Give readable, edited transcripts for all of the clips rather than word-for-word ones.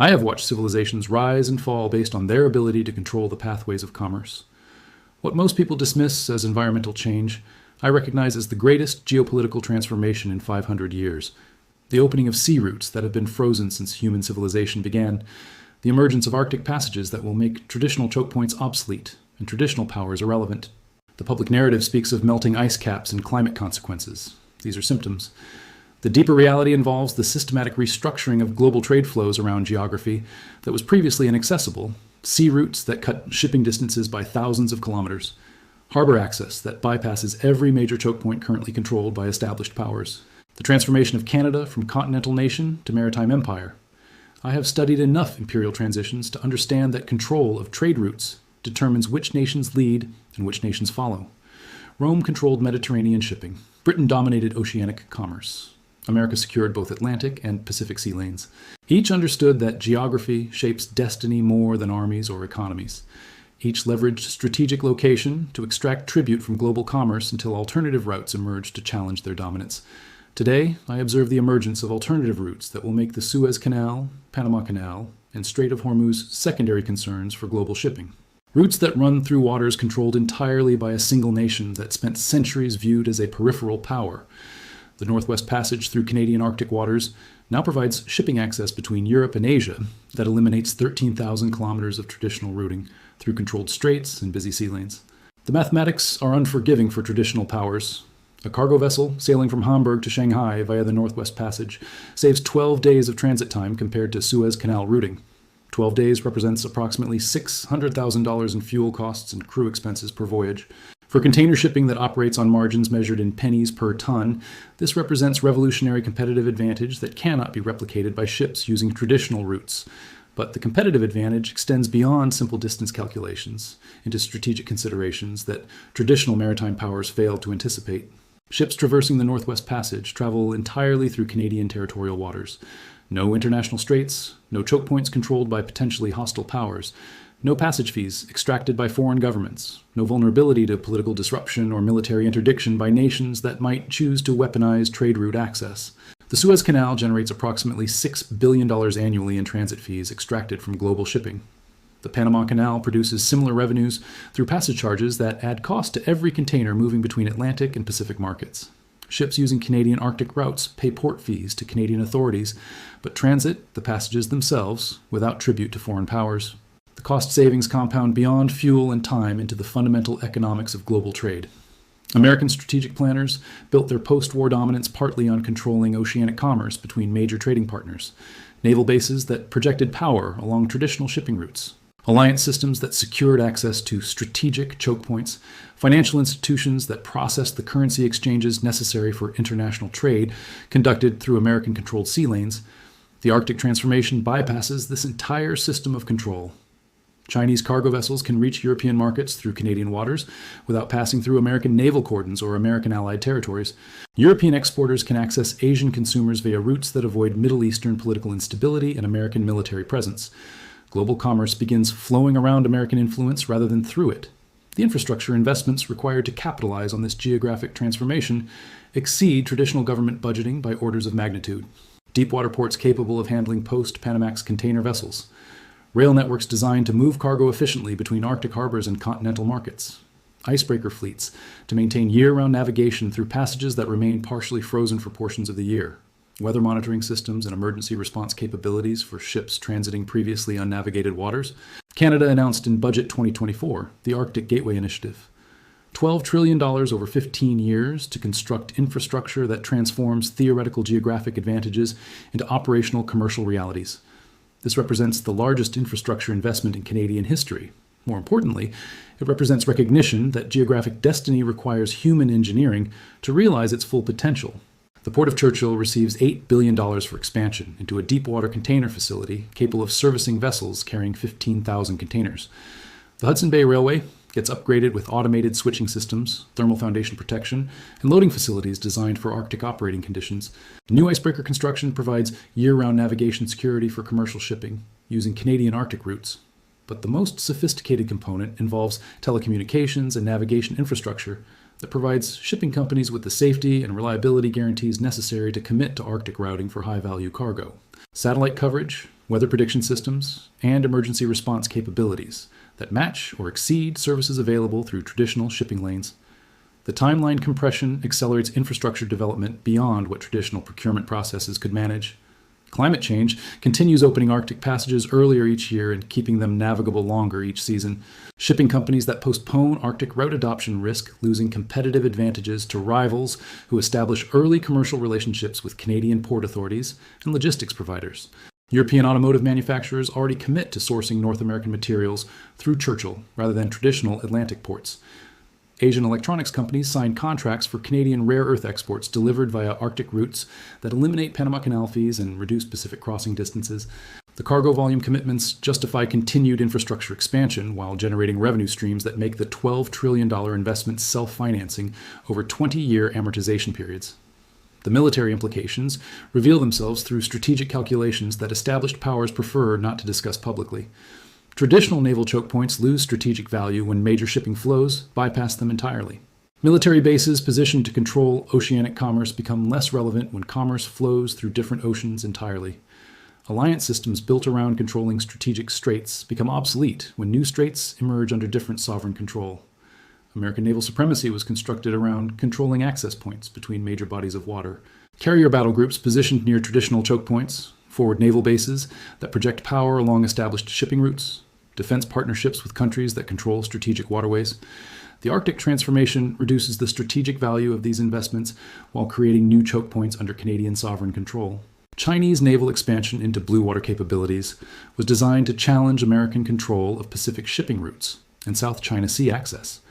I have watched civilizations rise and fall based on their ability to control the pathways of commerce. What most people dismiss as environmental change, I recognize as the greatest geopolitical transformation in 500 years. The opening of sea routes that have been frozen since human civilization began, the emergence of Arctic passages that will make traditional choke points obsolete and traditional powers irrelevant. The public narrative speaks of melting ice caps and climate consequences. These are symptoms. The deeper reality involves the systematic restructuring of global trade flows around geography that was previously inaccessible, sea routes that cut shipping distances by thousands of kilometers, harbor access that bypasses every major choke point currently controlled by established powers, the transformation of Canada from continental nation to maritime empire. I have studied enough imperial transitions to understand that control of trade routes determines which nations lead and which nations follow. Rome controlled Mediterranean shipping. Britain dominated oceanic commerce. America secured both Atlantic and Pacific sea lanes. Each understood that geography shapes destiny more than armies or economies. Each leveraged strategic location to extract tribute from global commerce until alternative routes emerged to challenge their dominance. Today, I observe the emergence of alternative routes that will make the Suez Canal, Panama Canal, and Strait of Hormuz secondary concerns for global shipping. Routes that run through waters controlled entirely by a single nation that spent centuries viewed as a peripheral power. The Northwest Passage through Canadian Arctic waters now provides shipping access between Europe and Asia that eliminates 13,000 kilometers of traditional routing through controlled straits and busy sea lanes. The mathematics are unforgiving for traditional powers. A cargo vessel sailing from Hamburg to Shanghai via the Northwest Passage saves 12 days of transit time compared to Suez Canal routing. 12 days represents approximately $600,000 in fuel costs and crew expenses per voyage. For container shipping that operates on margins measured in pennies per ton, this represents revolutionary competitive advantage that cannot be replicated by ships using traditional routes. But the competitive advantage extends beyond simple distance calculations into strategic considerations that traditional maritime powers failed to anticipate. Ships traversing the Northwest Passage travel entirely through Canadian territorial waters. No international straits, no choke points controlled by potentially hostile powers, no passage fees extracted by foreign governments, no vulnerability to political disruption or military interdiction by nations that might choose to weaponize trade route access. The Suez Canal generates approximately $6 billion annually in transit fees extracted from global shipping. The Panama Canal produces similar revenues through passage charges that add cost to every container moving between Atlantic and Pacific markets. Ships using Canadian Arctic routes pay port fees to Canadian authorities, but transit the passages themselves without tribute to foreign powers. The cost savings compound beyond fuel and time into the fundamental economics of global trade. American strategic planners built their post-war dominance partly on controlling oceanic commerce between major trading partners, naval bases that projected power along traditional shipping routes, alliance systems that secured access to strategic choke points, financial institutions that processed the currency exchanges necessary for international trade conducted through American-controlled sea lanes. The Arctic transformation bypasses this entire system of control. Chinese cargo vessels can reach European markets through Canadian waters without passing through American naval cordons or American allied territories. European exporters can access Asian consumers via routes that avoid Middle Eastern political instability and American military presence. Global commerce begins flowing around American influence rather than through it. The infrastructure investments required to capitalize on this geographic transformation exceed traditional government budgeting by orders of magnitude. Deepwater ports capable of handling post-Panamax container vessels. Rail networks designed to move cargo efficiently between Arctic harbors and continental markets. Icebreaker fleets to maintain year-round navigation through passages that remain partially frozen for portions of the year. Weather monitoring systems and emergency response capabilities for ships transiting previously unnavigated waters. Canada announced in Budget 2024 the Arctic Gateway Initiative. $12 trillion over 15 years to construct infrastructure that transforms theoretical geographic advantages into operational commercial realities. This represents the largest infrastructure investment in Canadian history. More importantly, it represents recognition that geographic destiny requires human engineering to realize its full potential. The Port of Churchill receives $8 billion for expansion into a deep-water container facility capable of servicing vessels carrying 15,000 containers. The Hudson Bay Railway gets upgraded with automated switching systems, thermal foundation protection, and loading facilities designed for Arctic operating conditions. New icebreaker construction provides year-round navigation security for commercial shipping using Canadian Arctic routes. But the most sophisticated component involves telecommunications and navigation infrastructure that provides shipping companies with the safety and reliability guarantees necessary to commit to Arctic routing for high-value cargo. Satellite coverage, weather prediction systems, and emergency response capabilities that match or exceed services available through traditional shipping lanes. The timeline compression accelerates infrastructure development beyond what traditional procurement processes could manage. Climate change continues opening Arctic passages earlier each year and keeping them navigable longer each season. Shipping companies that postpone Arctic route adoption risk losing competitive advantages to rivals who establish early commercial relationships with Canadian port authorities and logistics providers. European automotive manufacturers already commit to sourcing North American materials through Churchill rather than traditional Atlantic ports. Asian electronics companies sign contracts for Canadian rare earth exports delivered via Arctic routes that eliminate Panama Canal fees and reduce Pacific crossing distances. The cargo volume commitments justify continued infrastructure expansion while generating revenue streams that make the $12 trillion investment self-financing over 20-year amortization periods. The military implications reveal themselves through strategic calculations that established powers prefer not to discuss publicly. Traditional naval choke points lose strategic value when major shipping flows bypass them entirely. Military bases positioned to control oceanic commerce become less relevant when commerce flows through different oceans entirely. Alliance systems built around controlling strategic straits become obsolete when new straits emerge under different sovereign control. American naval supremacy was constructed around controlling access points between major bodies of water. Carrier battle groups positioned near traditional choke points, forward naval bases that project power along established shipping routes, defense partnerships with countries that control strategic waterways. The Arctic transformation reduces the strategic value of these investments while creating new choke points under Canadian sovereign control. Chinese naval expansion into blue water capabilities was designed to challenge American control of Pacific shipping routes and South China Sea access.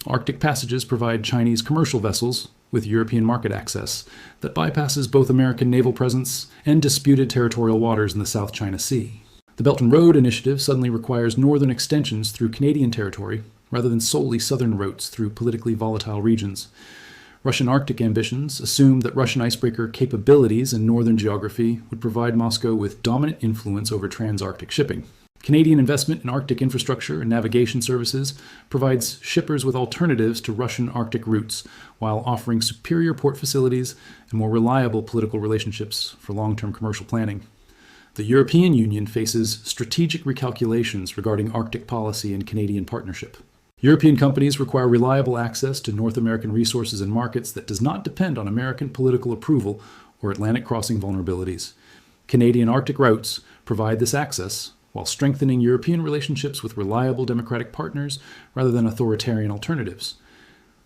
Arctic passages provide Chinese commercial vessels with European market access that bypasses both American naval presence and disputed territorial waters in the South China Sea. The Belt and Road Initiative suddenly requires northern extensions through Canadian territory rather than solely southern routes through politically volatile regions. Russian Arctic ambitions assumed that Russian icebreaker capabilities in northern geography would provide Moscow with dominant influence over trans-Arctic shipping. Canadian investment in Arctic infrastructure and navigation services provides shippers with alternatives to Russian Arctic routes while offering superior port facilities and more reliable political relationships for long-term commercial planning. The European Union faces strategic recalculations regarding Arctic policy and Canadian partnership. European companies require reliable access to North American resources and markets that does not depend on American political approval or Atlantic crossing vulnerabilities. Canadian Arctic routes provide this access while strengthening European relationships with reliable democratic partners rather than authoritarian alternatives.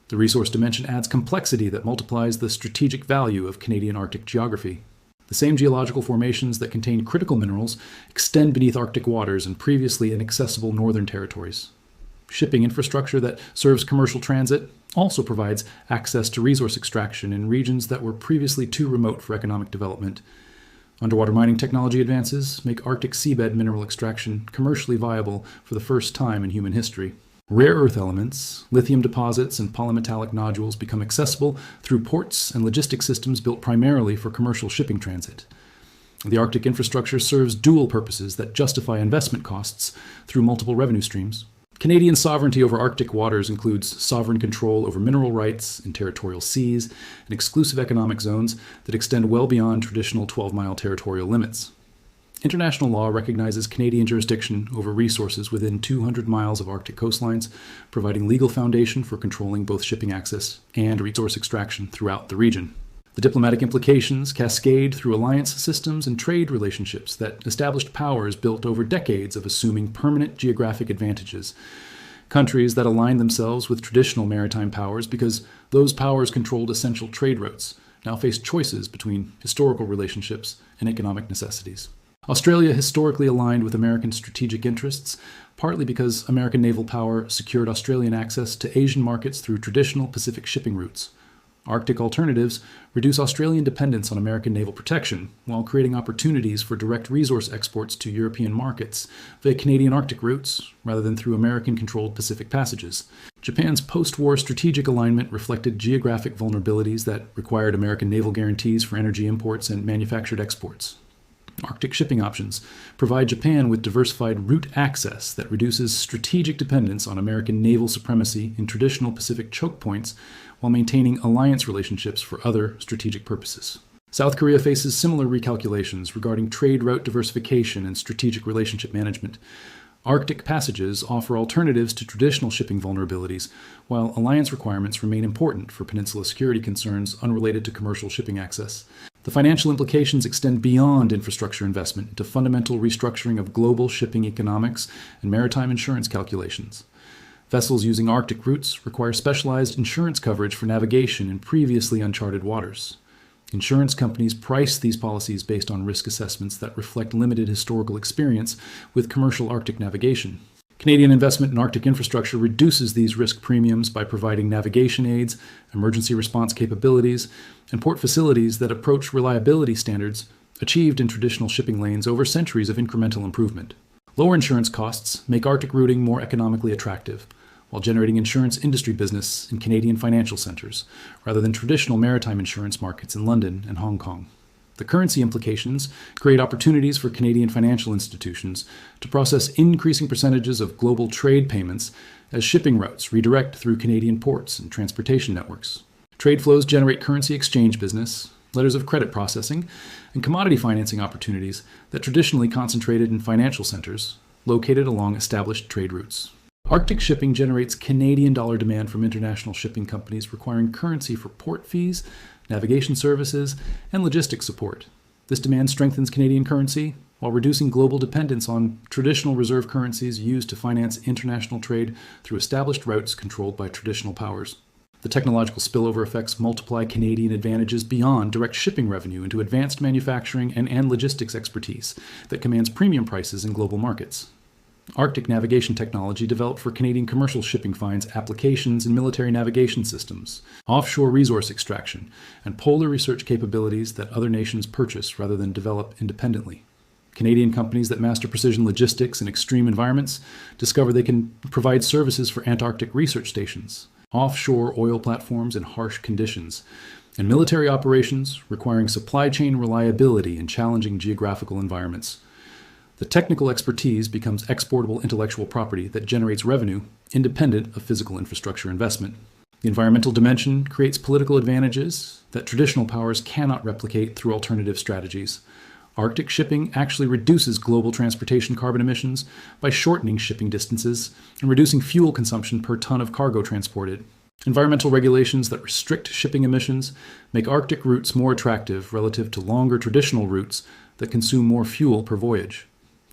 The resource dimension adds complexity that multiplies the strategic value of Canadian Arctic geography. The same geological formations that contain critical minerals extend beneath Arctic waters in previously inaccessible northern territories. Shipping infrastructure that serves commercial transit also provides access to resource extraction in regions that were previously too remote for economic development. Underwater mining technology advances make Arctic seabed mineral extraction commercially viable for the first time in human history. Rare earth elements, lithium deposits, and polymetallic nodules become accessible through ports and logistics systems built primarily for commercial shipping transit. The Arctic infrastructure serves dual purposes that justify investment costs through multiple revenue streams. Canadian sovereignty over Arctic waters includes sovereign control over mineral rights in territorial seas and exclusive economic zones that extend well beyond traditional 12-mile territorial limits. International law recognizes Canadian jurisdiction over resources within 200 miles of Arctic coastlines, providing legal foundation for controlling both shipping access and resource extraction throughout the region. The diplomatic implications cascade through alliance systems and trade relationships that established powers built over decades of assuming permanent geographic advantages. Countries that aligned themselves with traditional maritime powers because those powers controlled essential trade routes now face choices between historical relationships and economic necessities. Australia historically aligned with American strategic interests, partly because American naval power secured Australian access to Asian markets through traditional Pacific shipping routes. Arctic alternatives reduce Australian dependence on American naval protection, while creating opportunities for direct resource exports to European markets via Canadian Arctic routes, rather than through American-controlled Pacific passages. Japan's post-war strategic alignment reflected geographic vulnerabilities that required American naval guarantees for energy imports and manufactured exports. Arctic shipping options provide Japan with diversified route access that reduces strategic dependence on American naval supremacy in traditional Pacific choke points while maintaining alliance relationships for other strategic purposes. South Korea faces similar recalculations regarding trade route diversification and strategic relationship management. Arctic passages offer alternatives to traditional shipping vulnerabilities, while alliance requirements remain important for peninsula security concerns unrelated to commercial shipping access. The financial implications extend beyond infrastructure investment into fundamental restructuring of global shipping economics and maritime insurance calculations. Vessels using Arctic routes require specialized insurance coverage for navigation in previously uncharted waters. Insurance companies price these policies based on risk assessments that reflect limited historical experience with commercial Arctic navigation. Canadian investment in Arctic infrastructure reduces these risk premiums by providing navigation aids, emergency response capabilities, and port facilities that approach reliability standards achieved in traditional shipping lanes over centuries of incremental improvement. Lower insurance costs make Arctic routing more economically attractive, while generating insurance industry business in Canadian financial centers, rather than traditional maritime insurance markets in London and Hong Kong. The currency implications create opportunities for Canadian financial institutions to process increasing percentages of global trade payments as shipping routes redirect through Canadian ports and transportation networks. Trade flows generate currency exchange business, letters of credit processing, and commodity financing opportunities that traditionally concentrated in financial centers located along established trade routes. Arctic shipping generates Canadian dollar demand from international shipping companies requiring currency for port fees, navigation services, and logistics support. This demand strengthens Canadian currency while reducing global dependence on traditional reserve currencies used to finance international trade through established routes controlled by traditional powers. The technological spillover effects multiply Canadian advantages beyond direct shipping revenue into advanced manufacturing and logistics expertise that commands premium prices in global markets. Arctic navigation technology developed for Canadian commercial shipping finds applications in military navigation systems, offshore resource extraction, and polar research capabilities that other nations purchase rather than develop independently. Canadian companies that master precision logistics in extreme environments discover they can provide services for Antarctic research stations, offshore oil platforms in harsh conditions, and military operations requiring supply chain reliability in challenging geographical environments. The technical expertise becomes exportable intellectual property that generates revenue independent of physical infrastructure investment. The environmental dimension creates political advantages that traditional powers cannot replicate through alternative strategies. Arctic shipping actually reduces global transportation carbon emissions by shortening shipping distances and reducing fuel consumption per ton of cargo transported. Environmental regulations that restrict shipping emissions make Arctic routes more attractive relative to longer traditional routes that consume more fuel per voyage.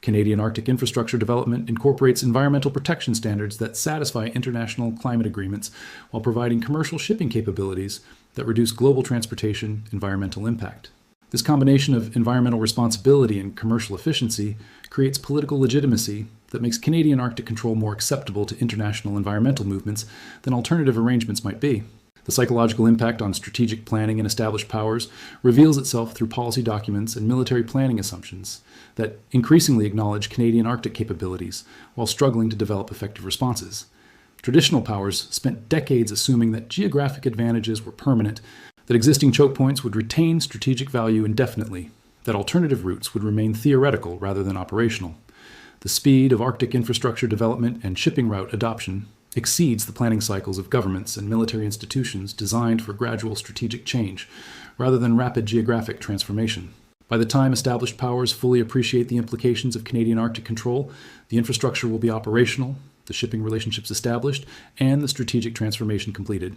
Canadian Arctic infrastructure development incorporates environmental protection standards that satisfy international climate agreements while providing commercial shipping capabilities that reduce global transportation environmental impact. This combination of environmental responsibility and commercial efficiency creates political legitimacy that makes Canadian Arctic control more acceptable to international environmental movements than alternative arrangements might be. The psychological impact on strategic planning and established powers reveals itself through policy documents and military planning assumptions that increasingly acknowledge Canadian Arctic capabilities while struggling to develop effective responses. Traditional powers spent decades assuming that geographic advantages were permanent, that existing choke points would retain strategic value indefinitely, that alternative routes would remain theoretical rather than operational. The speed of Arctic infrastructure development and shipping route adoption exceeds the planning cycles of governments and military institutions designed for gradual strategic change, rather than rapid geographic transformation. By the time established powers fully appreciate the implications of Canadian Arctic control, the infrastructure will be operational, the shipping relationships established, and the strategic transformation completed.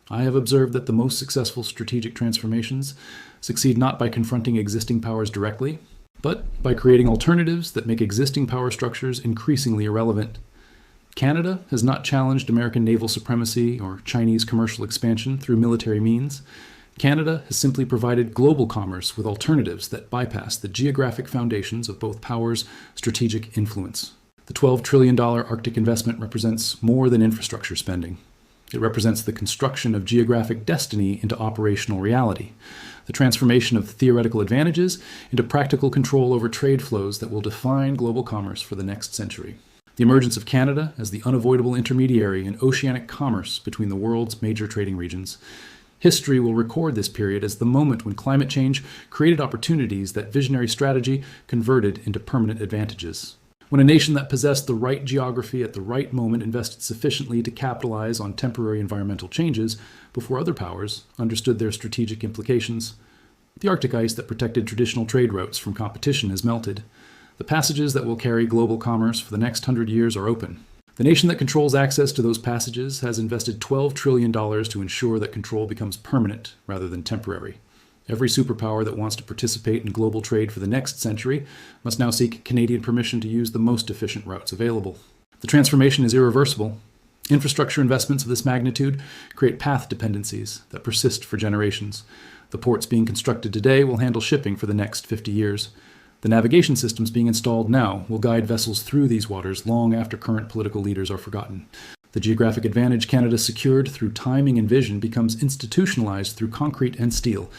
I have observed that the most successful strategic transformations succeed not by confronting existing powers directly, but by creating alternatives that make existing power structures increasingly irrelevant. Canada has not challenged American naval supremacy or Chinese commercial expansion through military means. Canada has simply provided global commerce with alternatives that bypass the geographic foundations of both powers' strategic influence. The $12 trillion Arctic investment represents more than infrastructure spending. It represents the construction of geographic destiny into operational reality, the transformation of theoretical advantages into practical control over trade flows that will define global commerce for the next century. The emergence of Canada as the unavoidable intermediary in oceanic commerce between the world's major trading regions. History will record this period as the moment when climate change created opportunities that visionary strategy converted into permanent advantages. When a nation that possessed the right geography at the right moment invested sufficiently to capitalize on temporary environmental changes before other powers understood their strategic implications, The Arctic ice that protected traditional trade routes from competition has melted. The passages that will carry global commerce for the next 100 years are open. The nation that controls access to those passages has invested $12 trillion to ensure that control becomes permanent rather than temporary. Every superpower that wants to participate in global trade for the next century must now seek Canadian permission to use the most efficient routes available. The transformation is irreversible. Infrastructure investments of this magnitude create path dependencies that persist for generations. The ports being constructed today will handle shipping for the next 50 years. The navigation systems being installed now will guide vessels through these waters long after current political leaders are forgotten. The geographic advantage Canada secured through timing and vision becomes institutionalized through concrete and steel,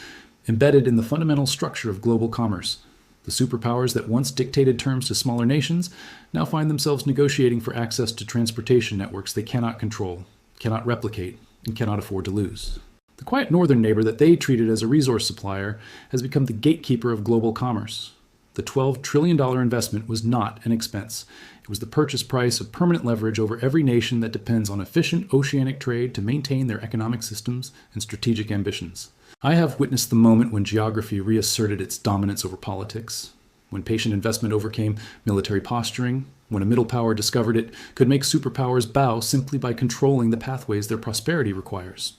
embedded in the fundamental structure of global commerce. The superpowers that once dictated terms to smaller nations now find themselves negotiating for access to transportation networks they cannot control, cannot replicate, and cannot afford to lose. The quiet northern neighbor that they treated as a resource supplier has become the gatekeeper of global commerce. The $12 trillion investment was not an expense. It was the purchase price of permanent leverage over every nation that depends on efficient oceanic trade to maintain their economic systems and strategic ambitions. I have witnessed the moment when geography reasserted its dominance over politics, when patient investment overcame military posturing, when a middle power discovered it could make superpowers bow simply by controlling the pathways their prosperity requires.